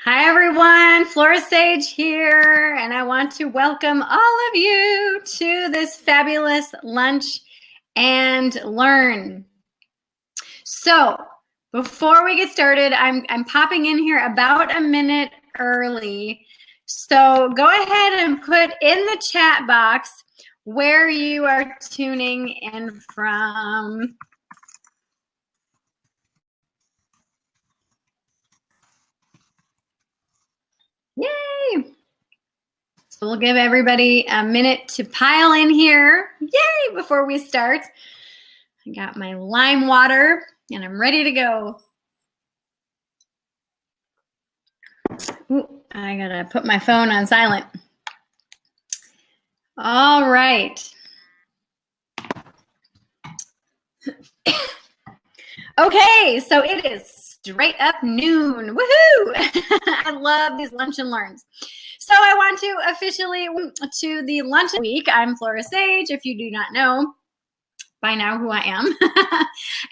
Hi everyone, FloraSage here, and I want to welcome all of you to this fabulous lunch and learn. So before we get started, I'm popping in here about a minute early. So go ahead and put in the chat box where you are tuning in from. Yay! So we'll give everybody a minute to pile in here. Yay! Before we start. I got my lime water and I'm ready to go. Ooh, I gotta put my phone on silent. All right. Okay, so it is straight up noon. Woohoo! I love these lunch and learns. So I want to officially to the lunch week. I'm FloraSage, if you do not know by now who I am.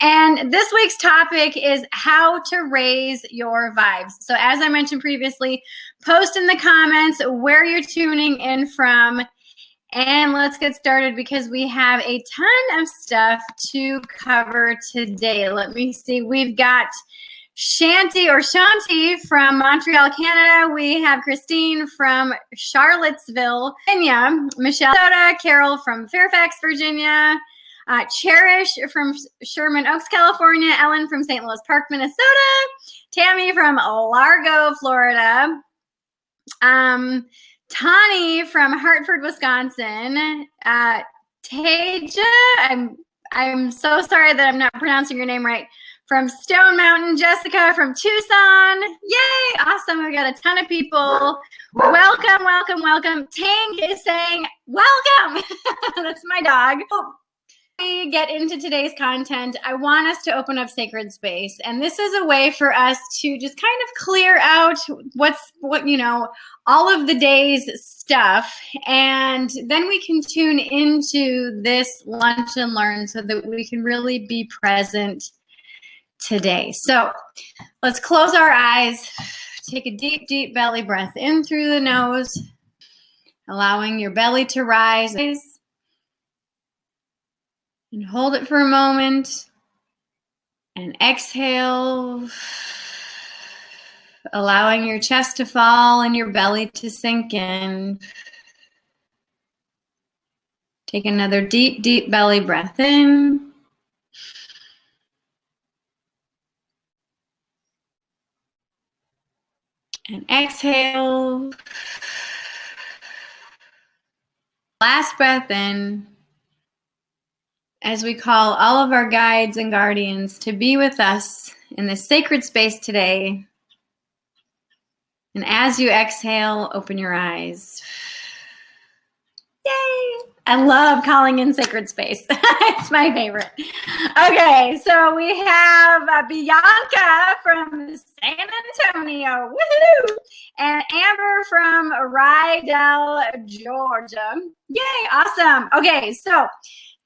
And this week's topic is how to raise your vibes. So as I mentioned previously, post in the comments where you're tuning in from. And let's get started because we have a ton of stuff to cover today. Let me see. We've got Shanti from Montreal, Canada. We have Christine from Charlottesville, Virginia. Michelle Soda, Carol from Fairfax, Virginia. Cherish from Sherman Oaks, California. Ellen from St. Louis Park, Minnesota. Tammy from Largo, Florida. Tani from Hartford, Wisconsin. Taja, I'm so sorry that I'm not pronouncing your name right. From Stone Mountain, Jessica from Tucson. Yay, awesome. We've got a ton of people. Welcome, welcome, welcome. Tank is saying, welcome. That's my dog. We get into today's content, I want us to open up sacred space. And this is a way for us to just kind of clear out all of the day's stuff. And then we can tune into this lunch and learn so that we can really be present today. So let's close our eyes. Take a deep, deep belly breath in through the nose, allowing your belly to rise. And hold it for a moment and exhale, allowing your chest to fall and your belly to sink in. Take another deep, deep belly breath in. And exhale. Last breath in. As we call all of our guides and guardians to be with us in this sacred space today. And as you exhale, open your eyes. Yay! I love calling in sacred space. It's my favorite. Okay, so we have Bianca from San Antonio. Woohoo! And Amber from Rydell, Georgia. Yay, awesome. Okay, so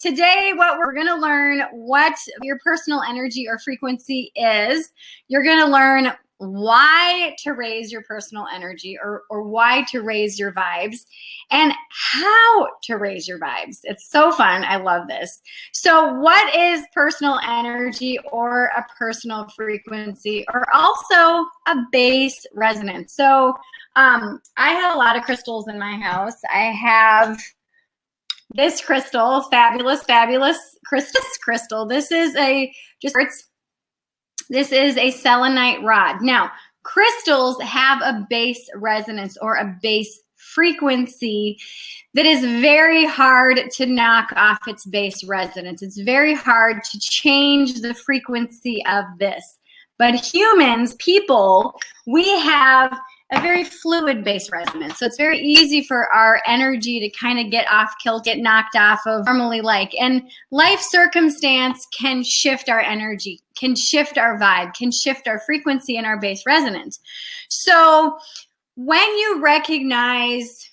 today, what we're going to learn what your personal energy or frequency is. You're going to learn why to raise your personal energy or why to raise your vibes and how to raise your vibes. It's so fun. I love this. So what is personal energy or a personal frequency or also a base resonance? So I have a lot of crystals in my house. I have this crystal, fabulous crystal. This is a selenite rod. Now, crystals have a base resonance or a base frequency that is very hard to knock off its base resonance. It's very hard to change the frequency of this. But humans, people, we have a very fluid base resonance. So it's very easy for our energy to kind of get off kilter, get knocked off of normally like. And life circumstance can shift our energy, can shift our vibe, can shift our frequency and our base resonance. So when you recognize,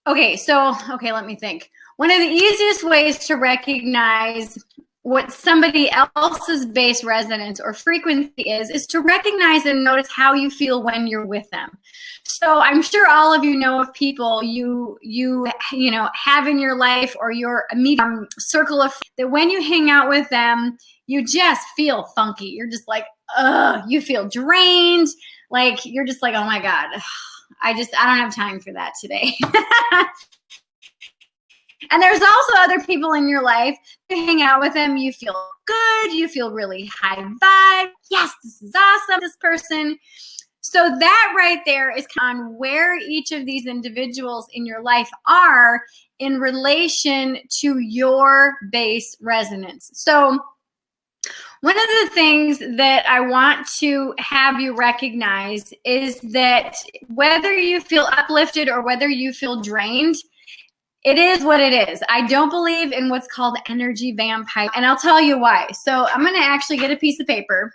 let me think. One of the easiest ways to recognize what somebody else's base resonance or frequency is to recognize and notice how you feel when you're with them. So I'm sure all of you know of people you know have in your life or your immediate circle of that when you hang out with them, you just feel funky. You're just like, ugh, you feel drained. Like you're just like, oh my God, I don't have time for that today. And there's also other people in your life, you hang out with them, you feel good, you feel really high vibe. Yes, this is awesome, this person. So that right there is on where each of these individuals in your life are in relation to your base resonance. So one of the things that I want to have you recognize is that whether you feel uplifted or whether you feel drained, it is what it is. I don't believe in what's called energy vampire, and I'll tell you why. So I'm going to actually get a piece of paper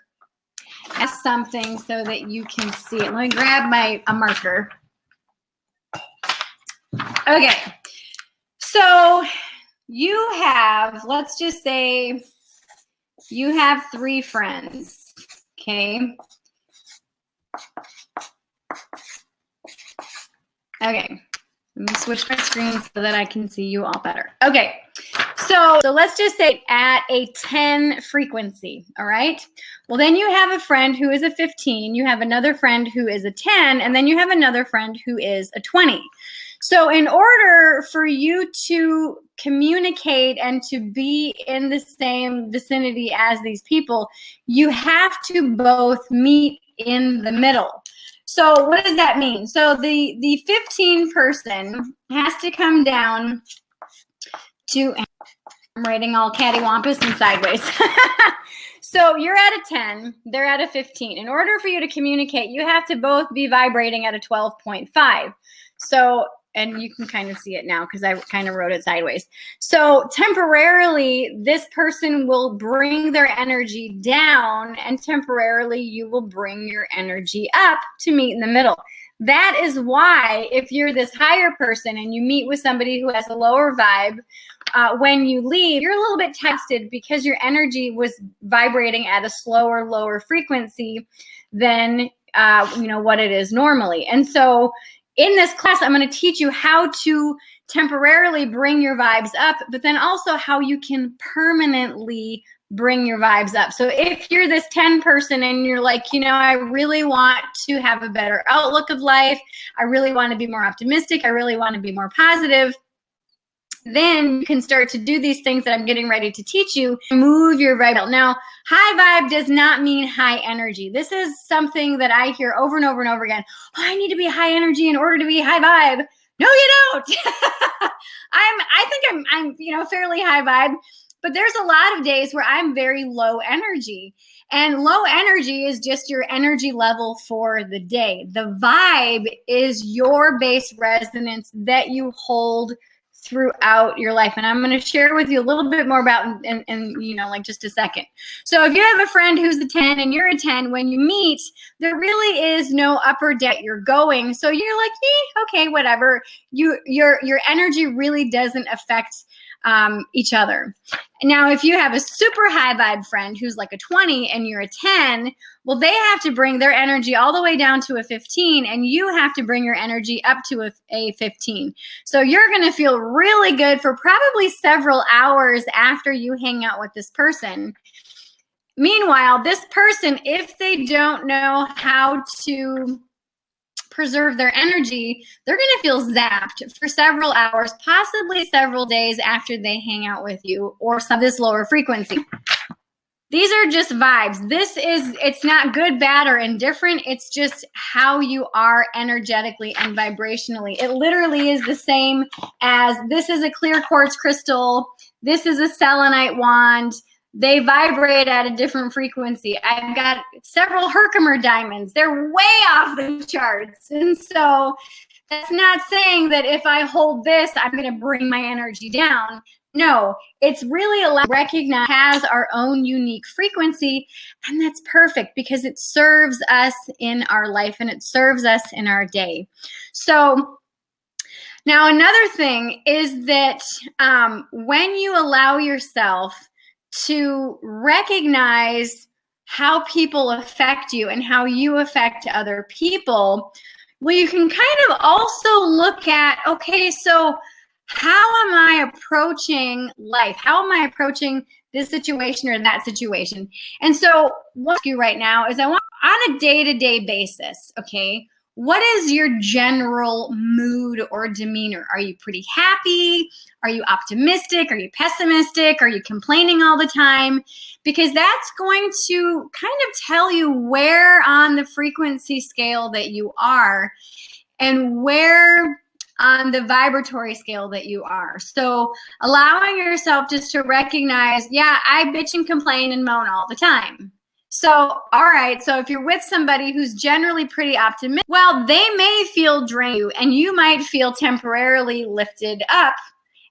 and something so that you can see it. Let me grab a marker. Okay. So you have, let's just say you have 3 friends, okay? Okay. Let me switch my screen so that I can see you all better. Okay, so let's just say at a 10 frequency, all right? Well, then you have a friend who is a 15, you have another friend who is a 10, and then you have another friend who is a 20. So in order for you to communicate and to be in the same vicinity as these people, you have to both meet in the middle. So what does that mean? So the 15 person has to come down to, I'm writing all cattywampus and sideways. So you're at a 10, they're at a 15. In order for you to communicate, you have to both be vibrating at a 12.5. So, and you can kind of see it now because I kind of wrote it sideways. So temporarily, this person will bring their energy down, and temporarily you will bring your energy up to meet in the middle. That is why if you're this higher person and you meet with somebody who has a lower vibe, when you leave, you're a little bit tested because your energy was vibrating at a slower, lower frequency than what it is normally. And so in this class, I'm going to teach you how to temporarily bring your vibes up, but then also how you can permanently bring your vibes up. So if you're this 10 person and you're like, I really want to have a better outlook of life, I really want to be more optimistic, I really want to be more positive, then you can start to do these things that I'm getting ready to teach you. Move your vibe. Now, high vibe does not mean high energy. This is something that I hear over and over and over again. Oh, I need to be high energy in order to be high vibe. No, you don't. I think I'm fairly high vibe, but there's a lot of days where I'm very low energy. And low energy is just your energy level for the day. The vibe is your base resonance that you hold throughout your life. And I'm going to share with you a little bit more about in like just a second. So if you have a friend who's a 10 and you're a 10, when you meet, there really is no up or down. You're going. So you're like, okay, whatever. Your energy really doesn't affect each other. Now, if you have a super high vibe friend who's like a 20 and you're a 10, well, they have to bring their energy all the way down to a 15, and you have to bring your energy up to a 15. So you're going to feel really good for probably several hours after you hang out with this person. Meanwhile, this person, if they don't know how to preserve their energy, they're going to feel zapped for several hours, possibly several days after they hang out with you, or some of this lower frequency. These are just vibes. It's not good, bad, or indifferent. It's just how you are energetically and vibrationally. It literally is the same as this is a clear quartz crystal. This is a selenite wand. They vibrate at a different frequency. I've got several Herkimer diamonds. They're way off the charts. And so that's not saying that if I hold this, I'm going to bring my energy down. No, it's really allowed to recognize has our own unique frequency. And that's perfect because it serves us in our life and it serves us in our day. So now another thing is that when you allow yourself to recognize how people affect you and how you affect other people, well, you can kind of also look at, okay, so how am I approaching life? How am I approaching this situation or that situation? And so what I ask you right now is, I want, on a day-to-day basis, okay, what is your general mood or demeanor? Are you pretty happy? Are you optimistic? Are you pessimistic? Are you complaining all the time? Because that's going to kind of tell you where on the frequency scale that you are and where on the vibratory scale that you are. So allowing yourself just to recognize, yeah, I bitch and complain and moan all the time. So, all right, so if you're with somebody who's generally pretty optimistic, well, they may feel drained and you might feel temporarily lifted up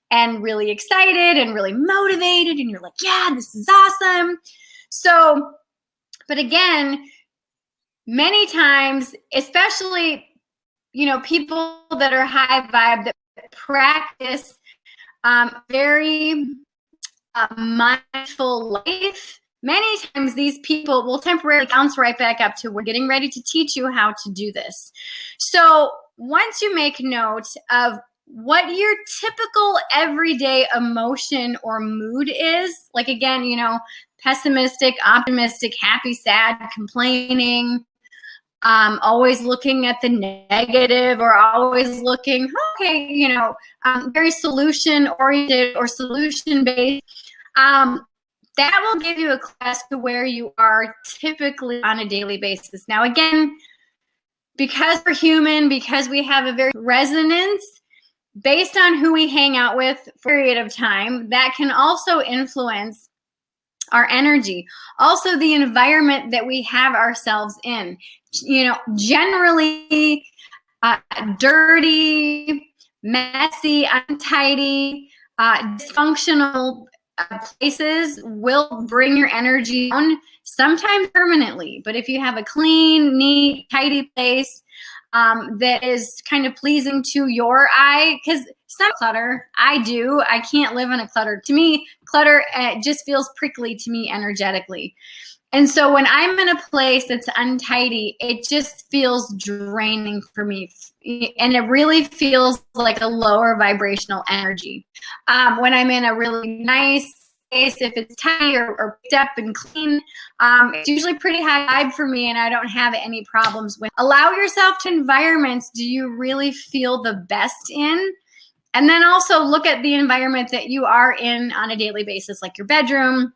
and really excited and really motivated, and you're like, yeah, this is awesome. So, but again, many times, especially, you know, people that are high vibe, that practice very mindful life, many times these people will temporarily bounce right back up to, we're getting ready to teach you how to do this. So once you make note of what your typical everyday emotion or mood is, like, again, you know, pessimistic, optimistic, happy, sad, complaining, always looking at the negative, or always looking, okay, you know, very solution oriented or solution based, that will give you a class to where you are typically on a daily basis. Now, again, because we're human, because we have a very resonance based on who we hang out with for a period of time, that can also influence our energy. Also, the environment that we have ourselves in. You know, generally dirty, messy, untidy, dysfunctional places will bring your energy down, sometimes permanently. But if you have a clean, neat, tidy place that is kind of pleasing to your eye, because some clutter, I can't live in a clutter. To me, clutter just feels prickly to me energetically. And so when I'm in a place that's untidy, it just feels draining for me. And it really feels like a lower vibrational energy. When I'm in a really nice space, if it's tidy or picked up and clean, it's usually pretty high vibe for me, and I don't have any problems with. Allow yourself to environments do you really feel the best in? And then also look at the environment that you are in on a daily basis, like your bedroom,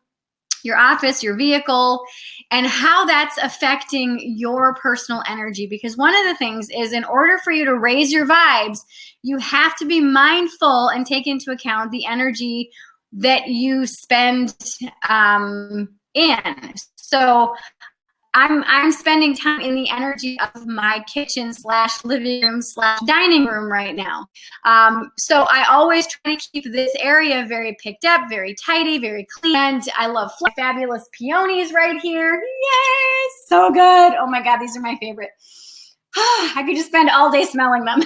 your office, your vehicle, and how that's affecting your personal energy. Because one of the things is, in order for you to raise your vibes, you have to be mindful and take into account the energy that you spend in. So I'm spending time in the energy of my kitchen / living room / dining room right now. So I always try to keep this area very picked up, very tidy, very clean. And I love fabulous peonies right here. Yes, so good. Oh my God, these are my favorite. I could just spend all day smelling them.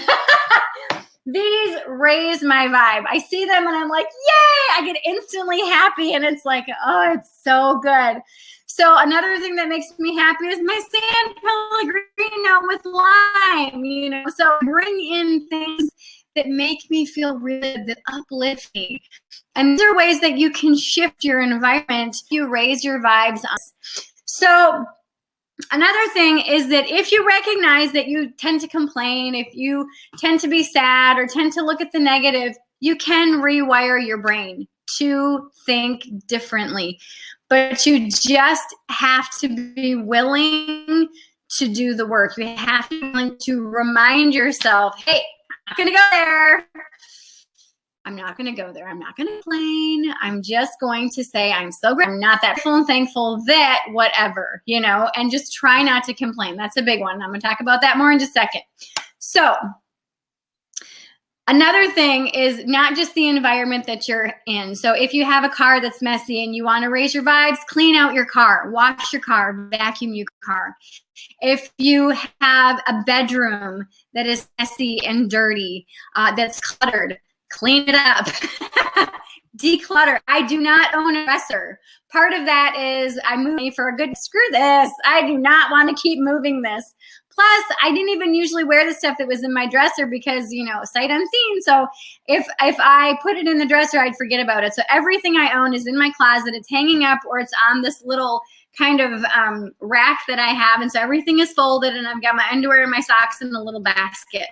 These raise my vibe. I see them and I'm like, yay, I get instantly happy. And it's like, oh, it's so good. So another thing that makes me happy is my San Pellegrino with lime, you know. So bring in things that make me feel really good, that uplift me. And there are ways that you can shift your environment. You raise your vibes. So another thing is that if you recognize that you tend to complain, if you tend to be sad or tend to look at the negative, you can rewire your brain to think differently. But you just have to be willing to do the work. You have to be willing to remind yourself, hey, I'm not going to go there. I'm not going to go there. I'm not going to complain. I'm just going to say I'm so grateful. I'm not that full and thankful that whatever, you know, and just try not to complain. That's a big one. I'm going to talk about that more in just a second. So another thing is not just the environment that you're in. So if you have a car that's messy and you want to raise your vibes, clean out your car, wash your car, vacuum your car. If you have a bedroom that is messy and dirty, that's cluttered, clean it up. declutter. I do not own a dresser. Part of that is I moved for a good, screw this. I do not want to keep moving this. Plus, I didn't even usually wear the stuff that was in my dresser because, you know, sight unseen. So if I put it in the dresser, I'd forget about it. So everything I own is in my closet. It's hanging up or it's on this little kind of rack that I have. And so everything is folded and I've got my underwear and my socks in a little basket.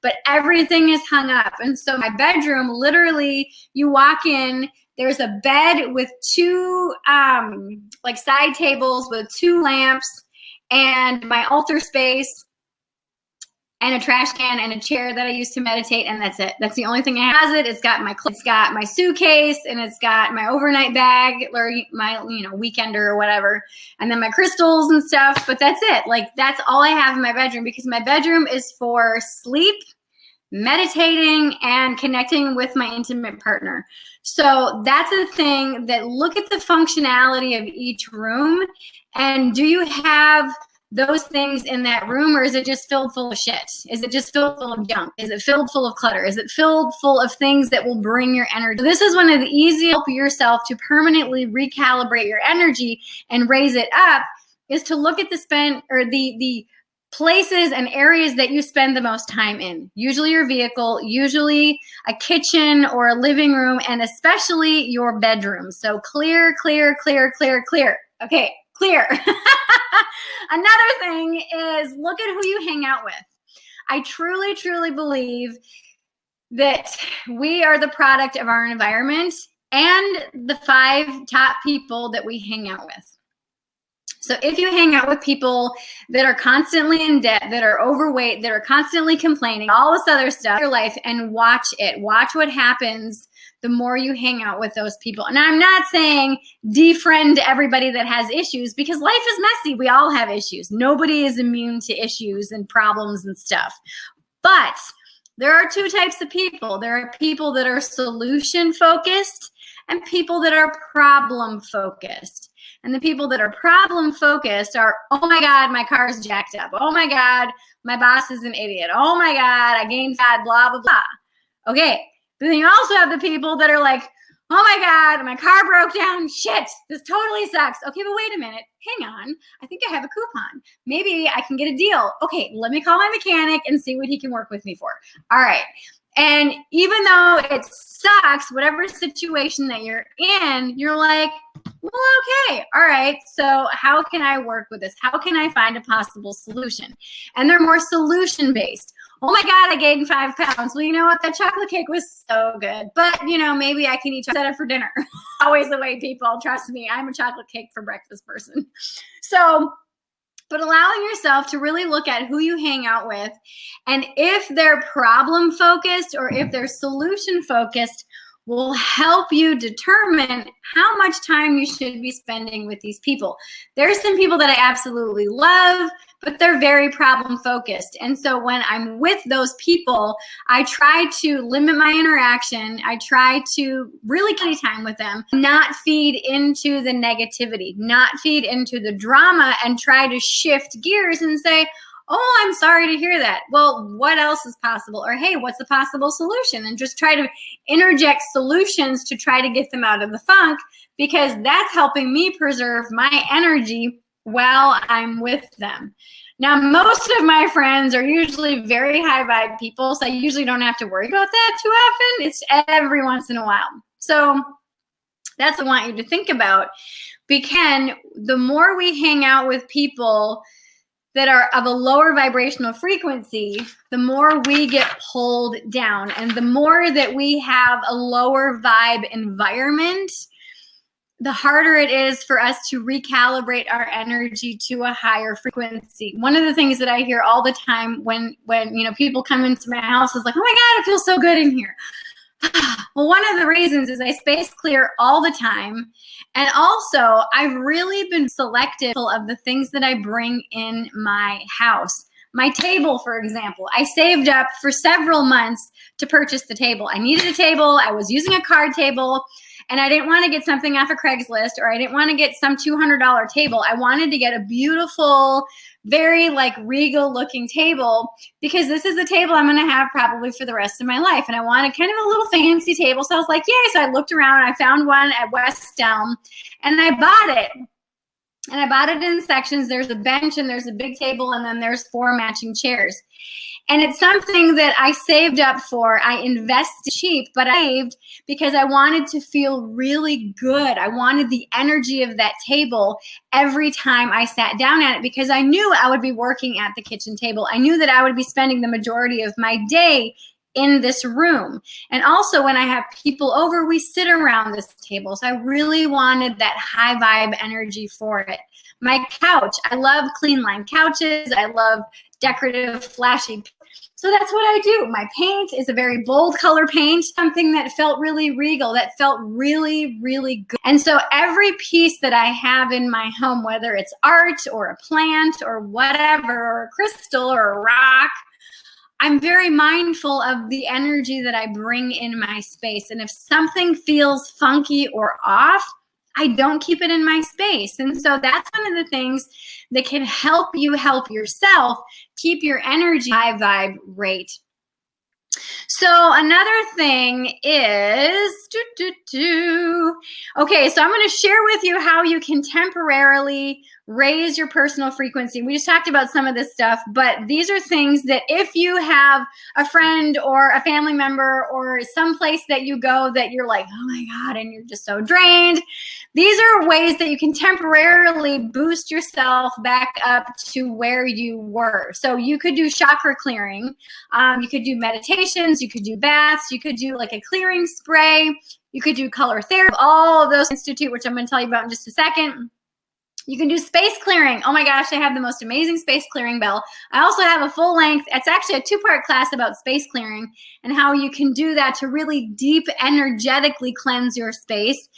But everything is hung up. And so my bedroom, literally, you walk in, there's a bed with two like side tables with two lamps and my altar space and a trash can and a chair that I use to meditate, and that's it. That's the only thing it has. It's got my suitcase and it's got my overnight bag or my, you know, weekender or whatever, and then my crystals and stuff, but that's it. Like, that's all I have in my bedroom because my bedroom is for sleep, meditating, and connecting with my intimate partner. So that's a thing that look at the functionality of each room, and do you have those things in that room, or is it just filled full of shit? Is it just filled full of junk? Is it filled full of clutter? Is it filled full of things that will bring your energy? So this is one of the easiest help yourself to permanently recalibrate your energy and raise it up, is to look at the places and areas that you spend the most time in. Usually your vehicle, usually a kitchen or a living room, and especially your bedroom. So clear, clear, clear, clear, clear. Okay, clear. Another thing is look at who you hang out with. I truly, truly believe that we are the product of our environment and the 5 top people that we hang out with. So if you hang out with people that are constantly in debt, that are overweight, that are constantly complaining, all this other stuff in your life, and watch it. Watch what happens the more you hang out with those people. And I'm not saying defriend everybody that has issues, because life is messy. We all have issues. Nobody is immune to issues and problems and stuff. But there are 2 types of people. There are people that are solution focused and people that are problem focused. And the people that are problem focused are, oh my God, my car is jacked up. Oh my God, my boss is an idiot. Oh my God, I gained fat, blah, blah, blah. Okay, but then you also have the people that are like, oh my God, my car broke down. Shit, this totally sucks. Okay, but wait a minute. Hang on. I think I have a coupon. Maybe I can get a deal. Okay, let me call my mechanic and see what he can work with me for. All right. And even though it sucks, whatever situation that you're in, you're like, well, okay, all right, so how can I work with this? How can I find a possible solution? And they're more solution-based. Oh my God, I gained 5 pounds. Well, you know what? That chocolate cake was so good. But, you know, maybe I can eat chocolate for dinner. Always the way, people. Trust me, I'm a chocolate cake for breakfast person. So, but allowing yourself to really look at who you hang out with, and if they're problem focused or if they're solution focused, will help you determine how much time you should be spending with these people. There's some people that I absolutely love, but they're very problem focused. And so when I'm with those people, I try to limit my interaction. I try to really spend time with them, not feed into the negativity, not feed into the drama, and try to shift gears and say, oh, I'm sorry to hear that. Well, what else is possible? Or, hey, what's the possible solution? And just try to interject solutions to try to get them out of the funk, because that's helping me preserve my energy while I'm with them. Now, most of my friends are usually very high vibe people, so I usually don't have to worry about that too often. It's every once in a while. So that's what I want you to think about, because the more we hang out with people that are of a lower vibrational frequency, the more we get pulled down. And the more that we have a lower vibe environment, the harder it is for us to recalibrate our energy to a higher frequency. One of the things that I hear all the time when you know, people come into my house is like, oh my God, it feels so good in here. Well, one of the reasons is I space clear all the time. And also, I've really been selective of the things that I bring in my house. My table, for example, I saved up for several months to purchase the table. I needed a table. I was using a card table. And I didn't want to get something off of Craigslist, or I didn't want to get some $200 table. I wanted to get a beautiful, very like regal looking table, because this is the table I'm going to have probably for the rest of my life. And I wanted kind of a little fancy table. So I was like, yay. So I looked around, I found one at West Elm, and I bought it. And I bought it in sections. There's a bench and there's a big table, and then there's 4 matching chairs. And it's something that I saved up for. I invested cheap, but I saved because I wanted to feel really good. I wanted the energy of that table every time I sat down at it, because I knew I would be working at the kitchen table. I knew that I would be spending the majority of my day in this room. And also when I have people over, we sit around this table. So I really wanted that high vibe energy for it. My couch, I love clean line couches. I love decorative, flashy. So that's what I do. My paint is a very bold color paint, something that felt really regal, that felt really, really good. And so every piece that I have in my home, whether it's art or a plant or whatever, or a crystal or a rock, I'm very mindful of the energy that I bring in my space. And if something feels funky or off, I don't keep it in my space. And so that's one of the things that can help you help yourself keep your energy high vibe rate. So another thing is, okay, so I'm going to share with you how you can temporarily raise your personal frequency. We just talked about some of this stuff, but these are things that if you have a friend or a family member or someplace that you go that you're like, oh my God, and you're just so drained, these are ways that you can temporarily boost yourself back up to where you were. So you could do chakra clearing. You could do meditations. You could do baths. You could do like a clearing spray. You could do color therapy. All of those institute, which I'm going to tell you about in just a second. You can do space clearing. Oh my gosh, I have the most amazing space clearing bell. I also have a full length, it's actually a 2-part class about space clearing and how you can do that to really deep energetically cleanse your space.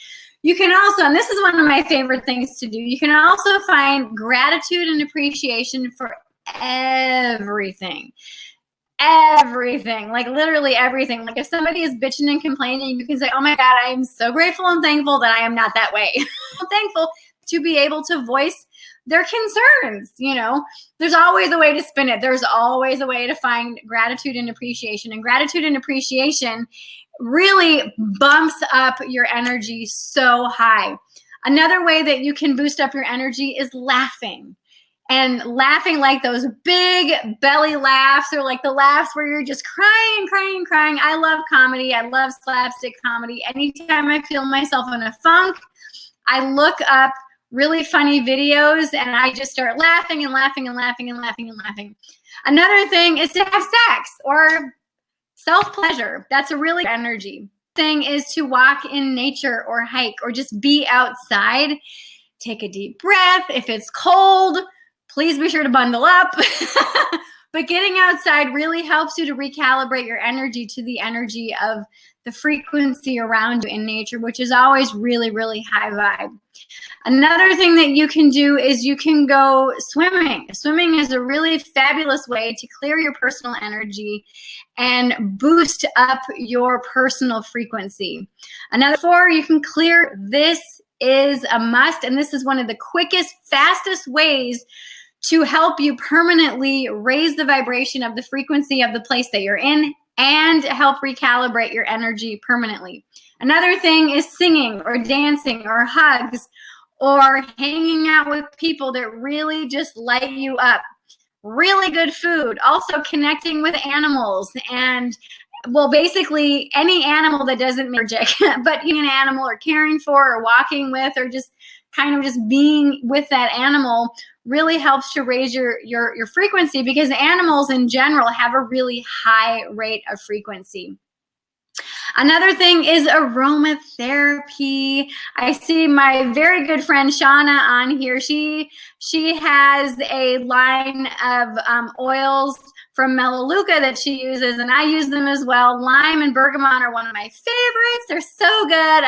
You can also, and this is one of my favorite things to do, you can also find gratitude and appreciation for everything. Everything, like literally everything. Like if somebody is bitching and complaining, you can say, oh my God, I am so grateful and thankful that I am not that way. I'm thankful to be able to voice their concerns. You know, there's always a way to spin it. There's always a way to find gratitude and appreciation. And gratitude and appreciation really bumps up your energy so high. Another way that you can boost up your energy is laughing. And laughing like those big belly laughs, or like the laughs where you're just crying, crying, crying. I love comedy. I love slapstick comedy. Anytime I feel myself in a funk, I look up really funny videos and I just start laughing and laughing and laughing and laughing and laughing. Another thing is to have sex or self-pleasure. That's a really good energy. Thing is to walk in nature or hike or just be outside. Take a deep breath. If it's cold, please be sure to bundle up. But getting outside really helps you to recalibrate your energy to the energy of the frequency around you in nature, which is always really, really high vibe. Another thing that you can do is you can go swimming. Swimming is a really fabulous way to clear your personal energy and boost up your personal frequency. Another 4, you can clear. This is a must, and this is one of the quickest, fastest ways to help you permanently raise the vibration of the frequency of the place that you're in and help recalibrate your energy permanently. Another thing is singing or dancing or hugs or hanging out with people that really just light you up. Really good food. Also connecting with animals and, well, basically any animal that doesn't make magic, but an animal or caring for or walking with or just kind of just being with that animal really helps to raise your frequency, because animals in general have a really high rate of frequency. Another thing is aromatherapy. I see my very good friend Shauna on here. She has a line of oils from Melaleuca that she uses, and I use them as well. Lime and bergamot are one of my favorites. They're so good.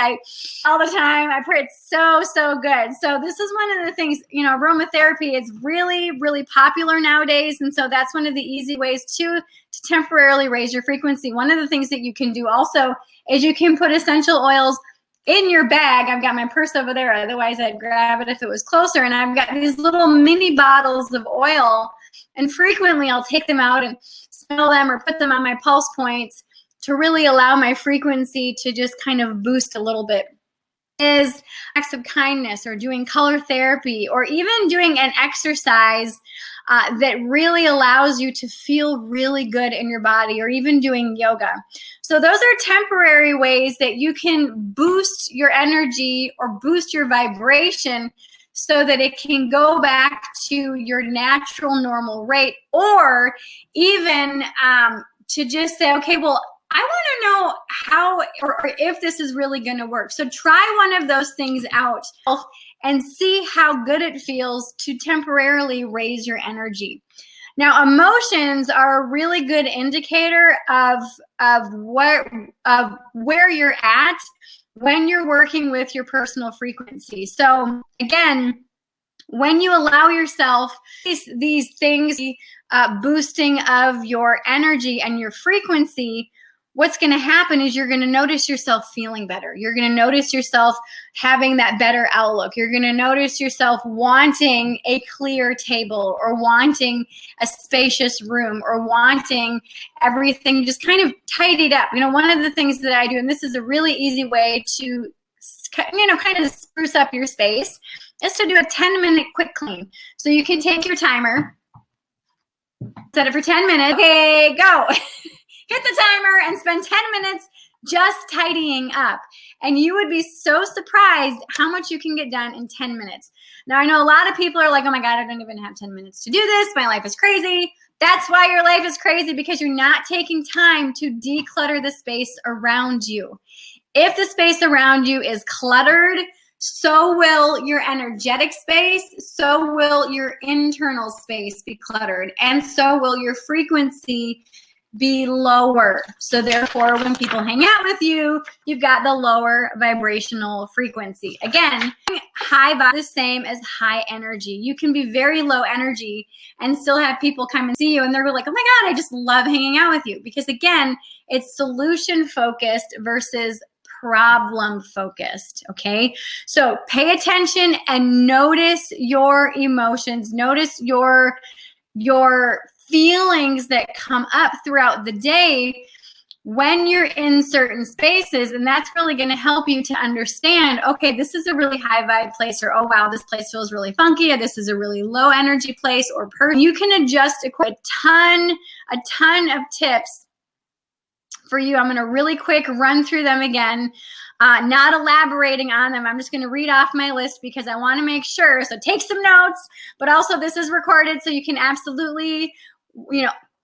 All the time. I pray it's so good. So this is one of the things, aromatherapy is really, really popular nowadays. And so that's one of the easy ways to temporarily raise your frequency. One of the things that you can do also is you can put essential oils in your bag, I've got my purse over there, otherwise I'd grab it if it was closer, and I've got these little mini bottles of oil, and frequently I'll take them out and smell them or put them on my pulse points to really allow my frequency to just kind of boost a little bit. Is acts of kindness, or doing color therapy, or even doing an exercise that really allows you to feel really good in your body, or even doing yoga. So those are temporary ways that you can boost your energy or boost your vibration so that it can go back to your natural normal rate, or even to just say, okay, well, I want to know how or if this is really going to work. So try one of those things out and see how good it feels to temporarily raise your energy. Now, emotions are a really good indicator of where you're at when you're working with your personal frequency. So again, when you allow yourself these things, boosting of your energy and your frequency, what's going to happen is you're going to notice yourself feeling better. You're going to notice yourself having that better outlook. You're going to notice yourself wanting a clear table, or wanting a spacious room, or wanting everything just kind of tidied up. You know, one of the things that I do, and this is a really easy way to, kind of spruce up your space, is to do a 10-minute quick clean. So you can take your timer, set it for 10 minutes. Okay, go. Hit the timer and spend 10 minutes just tidying up. And you would be so surprised how much you can get done in 10 minutes. Now, I know a lot of people are like, oh my God, I don't even have 10 minutes to do this. My life is crazy. That's why your life is crazy, because you're not taking time to declutter the space around you. If the space around you is cluttered, so will your energetic space, so will your internal space be cluttered, and so will your frequency be lower. So therefore, when people hang out with you, you've got the lower vibrational frequency. Again, high vibe is the same as high energy. You can be very low energy and still have people come and see you, and they're like, oh my God, I just love hanging out with you. Because again, it's solution focused versus problem focused. Okay. So pay attention and notice your emotions. Notice your feelings that come up throughout the day when you're in certain spaces. And that's really going to help you to understand, okay, this is a really high vibe place, or, oh, wow, this place feels really funky, or this is a really low energy place or person. You can adjust a ton of tips for you. I'm going to really quick run through them again, not elaborating on them. I'm just going to read off my list because I want to make sure. So take some notes, but also this is recorded, so you can absolutely,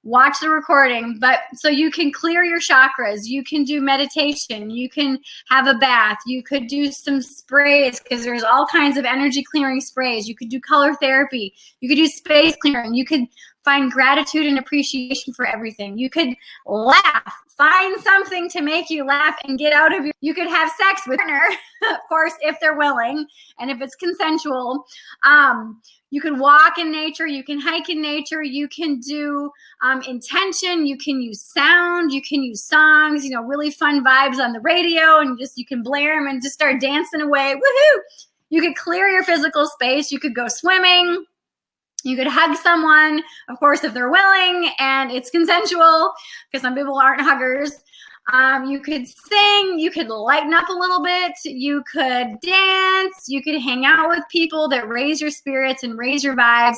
watch the recording. But so you can clear your chakras, you can do meditation, you can have a bath, you could do some sprays, because there's all kinds of energy clearing sprays. You could do color therapy, you could do space clearing, you could find gratitude and appreciation for everything. You could laugh, find something to make you laugh and get out of you could have sex with your partner, of course, if they're willing and if it's consensual. You can walk in nature, you can hike in nature, you can do intention, you can use sound, you can use songs, really fun vibes on the radio, and you can blare them and just start dancing away. Woohoo! You could clear your physical space, you could go swimming, you could hug someone, of course, if they're willing and it's consensual, because some people aren't huggers. You could sing, you could lighten up a little bit, you could dance, you could hang out with people that raise your spirits and raise your vibes.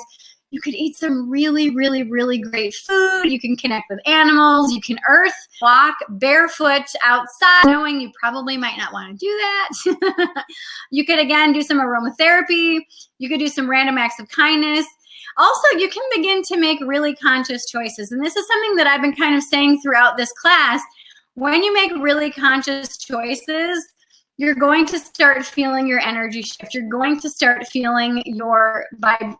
You could eat some really, really, really great food. You can connect with animals. You can earth walk barefoot outside, knowing you probably might not want to do that. You could, again, do some aromatherapy. You could do some random acts of kindness. Also, you can begin to make really conscious choices. And this is something that I've been kind of saying throughout this class. When you make really conscious choices, you're going to start feeling your energy shift. You're going to start feeling your vibe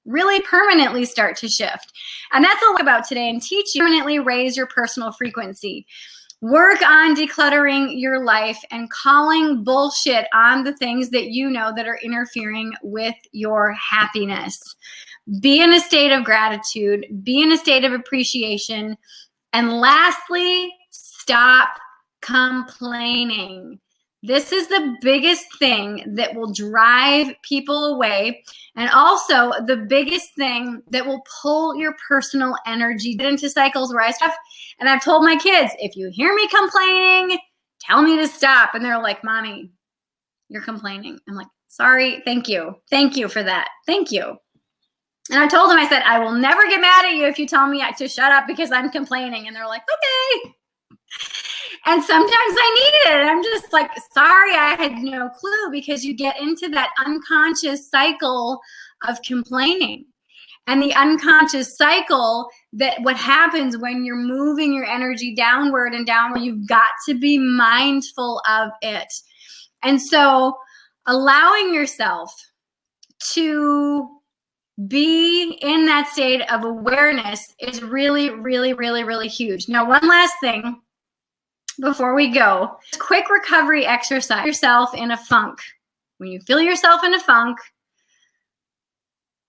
really permanently start to shift. And that's all about today, and teach you permanently raise your personal frequency. Work on decluttering your life and calling bullshit on the things that you know that are interfering with your happiness. Be in a state of gratitude. Be in a state of appreciation. And lastly, stop complaining. This is the biggest thing that will drive people away, and also the biggest thing that will pull your personal energy into cycles where I stop. And I've told my kids, if you hear me complaining, tell me to stop. And they're like, Mommy, you're complaining. I'm like, sorry, thank you. Thank you for that. Thank you. And I told them, I said, I will never get mad at you if you tell me to shut up because I'm complaining. And they're like, okay. And sometimes I need it. I'm just like, sorry, I had no clue, because you get into that unconscious cycle of complaining. And the unconscious cycle, that what happens when you're moving your energy downward and downward, you've got to be mindful of it. And so allowing yourself to be in that state of awareness is really, really, really, really huge. Now, one last thing before we go, quick recovery exercise. Yourself in a funk. When you feel yourself in a funk,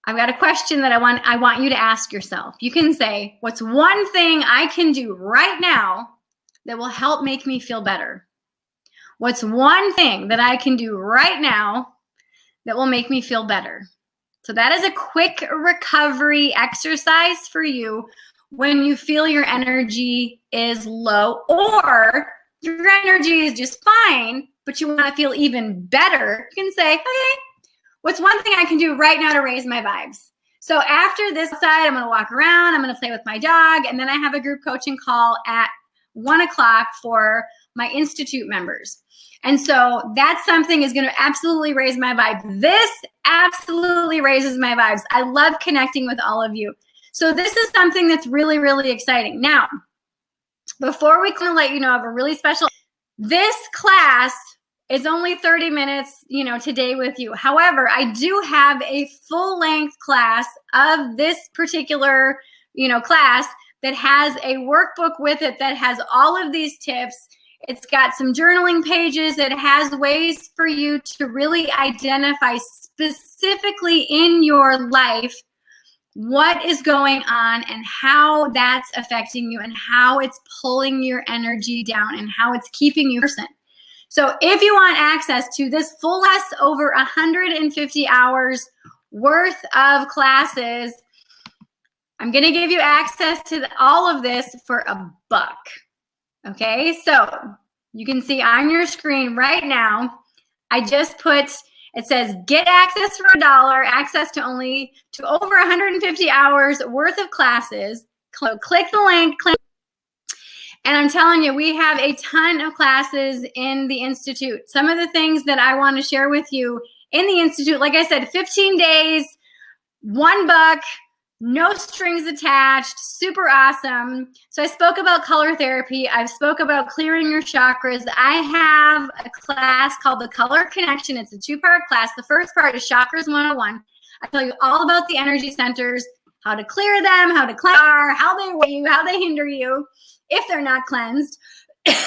I've got a question that I want you to ask yourself. You can say, what's one thing I can do right now that will help make me feel better? What's one thing that I can do right now that will make me feel better? So that is a quick recovery exercise for you when you feel your energy is low, or your energy is just fine, but you want to feel even better. You can say, okay, what's one thing I can do right now to raise my vibes? So after this side, I'm going to walk around, I'm going to play with my dog, and then I have a group coaching call at 1 o'clock for my Institute members. And so that's something is going to absolutely raise my vibe. This absolutely raises my vibes. I love connecting with all of you. So this is something that's really, really exciting. Now, before we can let you know of a really special, this class is only 30 minutes, today with you. However, I do have a full-length class of this particular, class that has a workbook with it that has all of these tips. It's got some journaling pages. It has ways for you to really identify specifically in your life what is going on and how that's affecting you and how it's pulling your energy down and how it's keeping you person. So if you want access to this full class, over 150 hours worth of classes, I'm going to give you access to all of this for $1. Okay, so you can see on your screen right now, I just put, it says get access for $1, access to over 150 hours worth of classes. Click the link, and I'm telling you, we have a ton of classes in the Institute. Some of the things that I want to share with you in the Institute, like I said, 15 days, $1, no strings attached, super awesome. So I spoke about color therapy. I've spoke about clearing your chakras. I have a class called The Color Connection. It's a 2-part class. The first part is Chakras 101. I tell you all about the energy centers, how to clear them, how to cleanse, how they weigh you, how they hinder you if they're not cleansed.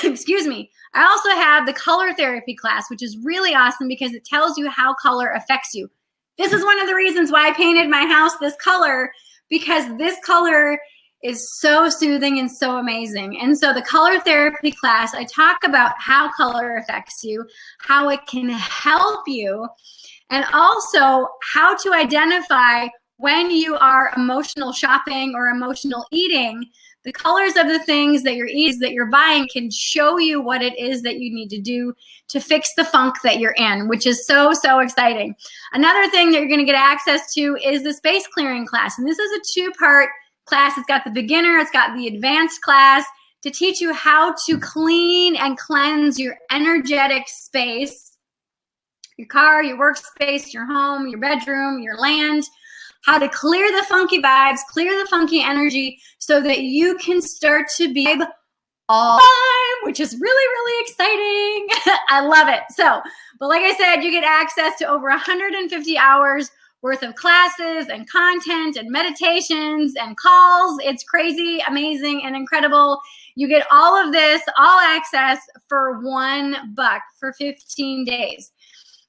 Excuse me. I also have the color therapy class, which is really awesome because it tells you how color affects you. This is one of the reasons why I painted my house this color, because this color is so soothing and so amazing. And so the color therapy class, I talk about how color affects you, how it can help you, and also how to identify when you are emotional shopping or emotional eating. The colors of the things that you're eating, that you're buying, can show you what it is that you need to do to fix the funk that you're in, which is so, so exciting. Another thing that you're going to get access to is the space clearing class. And this is a 2-part class. It's got the beginner, it's got the advanced class to teach you how to clean and cleanse your energetic space, your car, your workspace, your home, your bedroom, your land, how to clear the funky vibes, clear the funky energy so that you can start to be all time, which is really, really exciting. I love it. So, but like I said, you get access to over 150 hours worth of classes and content and meditations and calls. It's crazy, amazing, and incredible. You get all of this, all access for $1 for 15 days.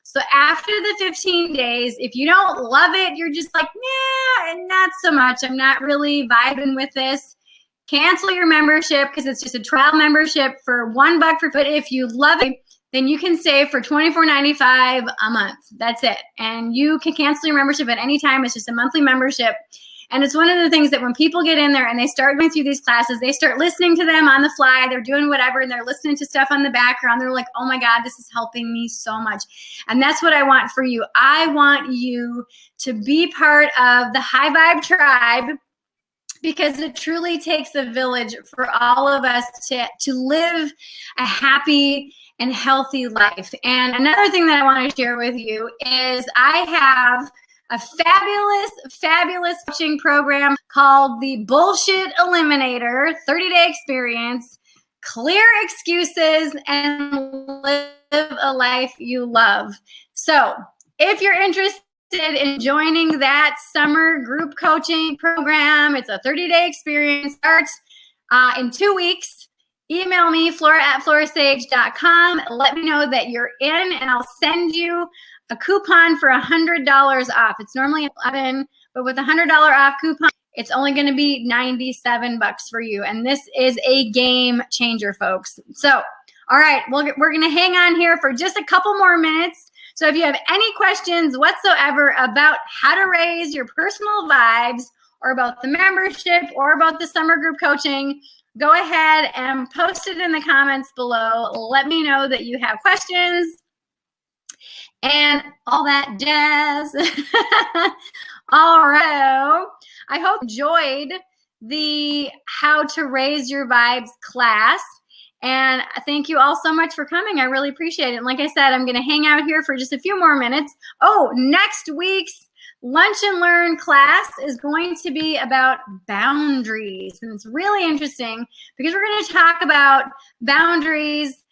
So after the 15 days, if you don't love it, you're just like, nah, not so much. I'm not really vibing with this. Cancel your membership because it's just a trial membership for $1 but if you love it, then you can save for $24.95 a month. That's it. And you can cancel your membership at any time. It's just a monthly membership. And it's one of the things that when people get in there and they start going through these classes, they start listening to them on the fly. They're doing whatever, and they're listening to stuff on the background. They're like, oh my God, this is helping me so much. And that's what I want for you. I want you to be part of the High Vibe Tribe, because it truly takes a village for all of us to live a happy and healthy life. And another thing that I want to share with you is I have a fabulous coaching program called the Bullshit Eliminator 30-day experience. Clear excuses and live a life you love. So if you're interested in joining that summer group coaching program, it's a 30-day experience, starts in 2 weeks. Email me, flora@florasage.com. Let me know that you're in, and I'll send you a coupon for $100 off. It's normally $11, but with a $100 off coupon, it's only going to be $97 for you. And this is a game changer, folks. So, all right, we're going to hang on here for just a couple more minutes. So if you have any questions whatsoever about how to raise your personal vibes, or about the membership, or about the summer group coaching, go ahead and post it in the comments below. Let me know that you have questions and all that jazz. All right. I hope you enjoyed the How to Raise Your Vibes class. And thank you all so much for coming. I really appreciate it. And like I said, I'm going to hang out here for just a few more minutes. Oh, next week's Lunch and Learn class is going to be about boundaries. And it's really interesting because we're going to talk about boundaries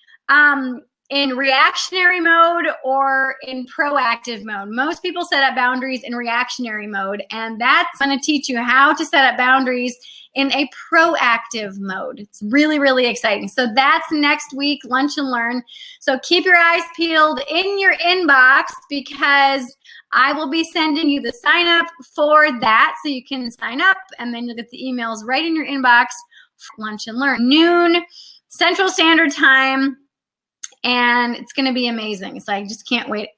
in reactionary mode or in proactive mode. Most people set up boundaries in reactionary mode, and that's going to teach you how to set up boundaries in a proactive mode. It's really, really exciting. So that's next week, Lunch and Learn. So keep your eyes peeled in your inbox, because I will be sending you the sign up for that. So you can sign up, and then you'll get the emails right in your inbox for Lunch and Learn. Noon Central Standard Time. And it's going to be amazing. So I just can't wait.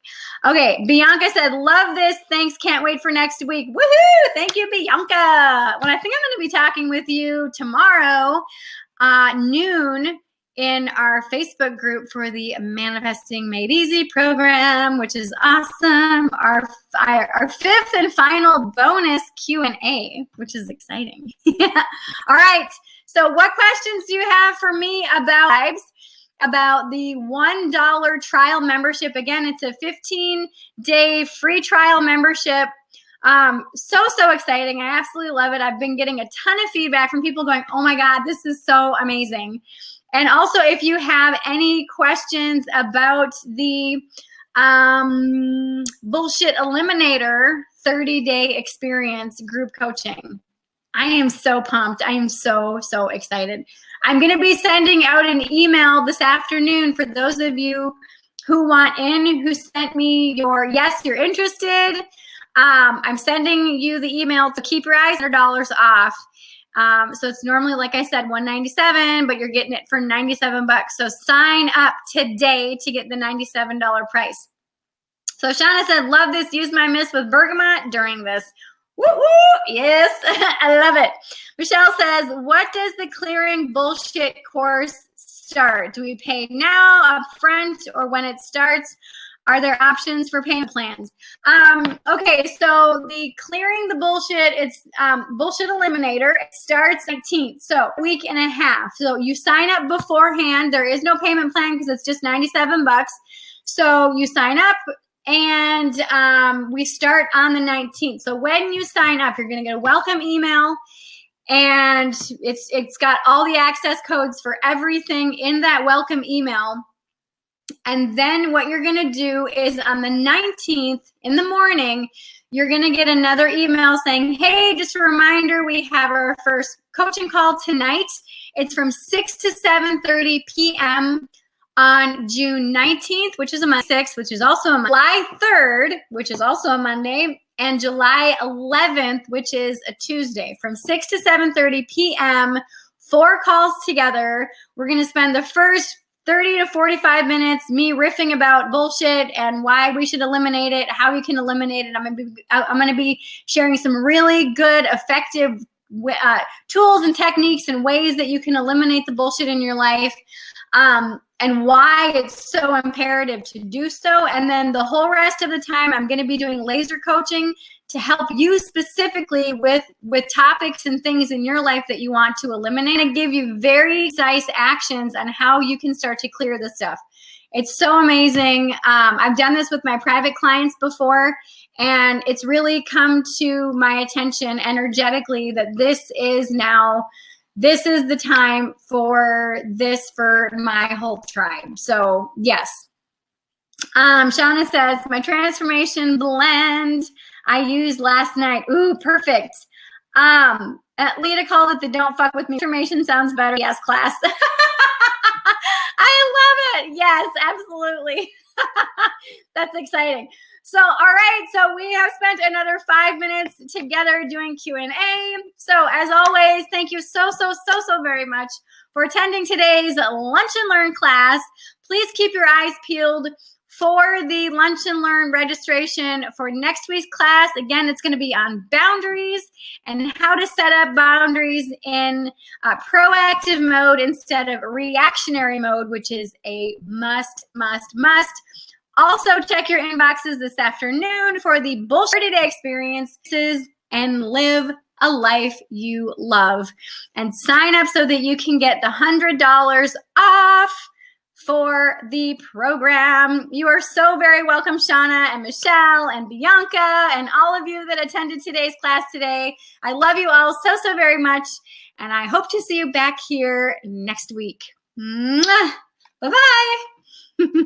Okay, Bianca said, love this. Thanks. Can't wait for next week. Woohoo! Thank you, Bianca. Well, I think I'm going to be talking with you tomorrow, noon, in our Facebook group for the Manifesting Made Easy program, which is awesome. Our fifth and final bonus Q&A, which is exciting. Yeah. All right. So what questions do you have for me about vibes? About the $1 trial membership. Again, it's a 15-day free trial membership. So exciting. I absolutely love it. I've been getting a ton of feedback from people going, oh my God, this is so amazing. And also, if you have any questions about the Bullshit Eliminator 30-day experience group coaching, I am so pumped. I am so excited. I'm going to be sending out an email this afternoon for those of you who want in, who sent me your yes, you're interested. I'm sending you the email to keep your eyes $100 off. So it's normally, like I said, $197, but you're getting it for $97. So sign up today to get the $97 price. So Shauna said, love this. Use my mist with bergamot during this. Woo woo! Yes, I love it. Michelle says, what does the Clearing Bullshit course start? Do we pay now, upfront, or when it starts? Are there options for payment plans? Okay, so the Clearing the Bullshit, it's Bullshit Eliminator. It starts 19th, so a week and a half. So you sign up beforehand. There is no payment plan because it's just $97. So you sign up. And we start on the 19th. So when you sign up, you're going to get a welcome email, and it's got all the access codes for everything in that welcome email. And then what you're going to do is on the 19th in the morning, you're going to get another email saying, hey, just a reminder, we have our first coaching call tonight. It's from 6 to 7:30 p.m. on June 19th, which is a Monday, 6th, which is also a Monday, July 3rd, which is also a Monday, and July 11th, which is a Tuesday, from 6 to 7:30 p.m., 4 calls together. We're going to spend the first 30 to 45 minutes, me riffing about bullshit and why we should eliminate it, how you can eliminate it. I'm going to be sharing some really good, effective tools and techniques and ways that you can eliminate the bullshit in your life, and why it's so imperative to do so. And then the whole rest of the time, I'm going to be doing laser coaching to help you specifically with topics and things in your life that you want to eliminate, and give you very precise actions on how you can start to clear this stuff. It's so amazing. I've done this with my private clients before, and it's really come to my attention energetically that this is the time for this for my whole tribe. So yes. Shauna says, my transformation blend I used last night. Ooh, perfect. Lita called it the don't fuck with me transformation. Sounds better. Yes, class. I love it. Yes, absolutely. That's exciting. So, all right. So we have spent another 5 minutes together doing Q&A. So as always, thank you so very much for attending today's Lunch and Learn class. Please keep your eyes peeled for the Lunch and Learn registration for next week's class. Again, it's going to be on boundaries and how to set up boundaries in proactive mode instead of reactionary mode, which is a must. Also, check your inboxes this afternoon for the Bullshit Day experiences and live a life you love. And sign up so that you can get the $100 off for the program. You are so very welcome, Shauna and Michelle and Bianca and all of you that attended today's class today. I love you all so very much, and I hope to see you back here next week. Mwah! Bye-bye.